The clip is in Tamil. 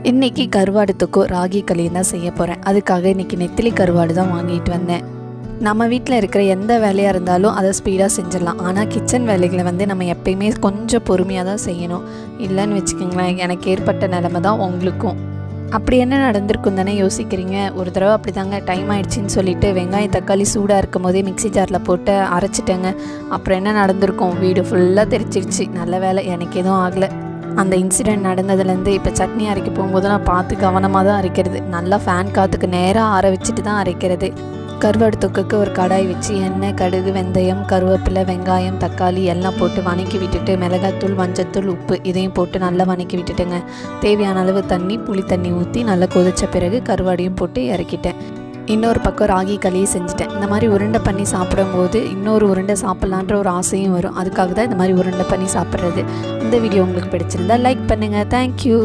இன்றைக்கி கருவாடு தொக்கும் ராகி களியும் தான் செய்ய போகிறேன். அதுக்காக இன்றைக்கி நெத்திலி கருவாடு தான் வாங்கிட்டு வந்தேன். நம்ம வீட்டில் இருக்கிற எந்த வேலையாக இருந்தாலும் அதை ஸ்பீடாக செஞ்சிடலாம். ஆனால் கிச்சன் வேலைகளை நம்ம எப்பயுமே கொஞ்சம் பொறுமையாக தான் செய்யணும். இல்லைன்னு வச்சுக்கோங்களேன், எனக்கு ஏற்பட்ட நிலைமை தான் உங்களுக்கும். அப்படி என்ன நடந்திருக்கும் தானே யோசிக்கிறீங்க. ஒரு தடவை அப்படி தாங்க டைம் ஆகிடுச்சின்னு சொல்லிவிட்டு வெங்காயம் தக்காளி சூடாக இருக்கும் போதே மிக்ஸி ஜாரில் போட்டு அரைச்சிட்டேங்க. அப்புறம் என்ன நடந்திருக்கும், வீடு ஃபுல்லாக தெரிச்சிருச்சு. நல்ல வேலை எனக்கு எதுவும் ஆகலை. அந்த இன்சிடெண்ட் நடந்ததுலேருந்து இப்போ சட்னி அரைக்க போகும்போது நான் பார்த்து கவனமாக தான் அரைக்கிறது. நல்லா ஃபேன் காற்றுக்கு நேராக ஆற வச்சுட்டு தான் அரைக்கிறது. கருவாடு தொக்குக்கு ஒரு கடாய் வச்சு எண்ணெய், கடுகு, வெந்தயம், கருவேப்பிலை, வெங்காயம், தக்காளி எல்லாம் போட்டு வதக்கி விட்டுட்டு மிளகாத்தூள், மஞ்சத்தூள், உப்பு இதையும் போட்டு நல்லா வதக்கி விட்டுட்டுங்க. தேவையான அளவு தண்ணி, புளி தண்ணி ஊற்றி நல்லா கொதித்த பிறகு கருவாடையும் போட்டு இறக்கிட்டேன். இன்னொரு பக்கம் ராகி களியை செஞ்சுட்டேன். இந்த மாதிரி உருண்டை பண்ணி சாப்பிடும்போது இன்னொரு உருண்டை சாப்பிட்லான்ற ஒரு ஆசையும் வரும். அதுக்காக தான் இந்த மாதிரி உருண்டை பண்ணி சாப்பிட்றது. இந்த வீடியோ உங்களுக்கு பிடிச்சிருந்தா லைக் பண்ணுங்கள். தேங்க்யூ.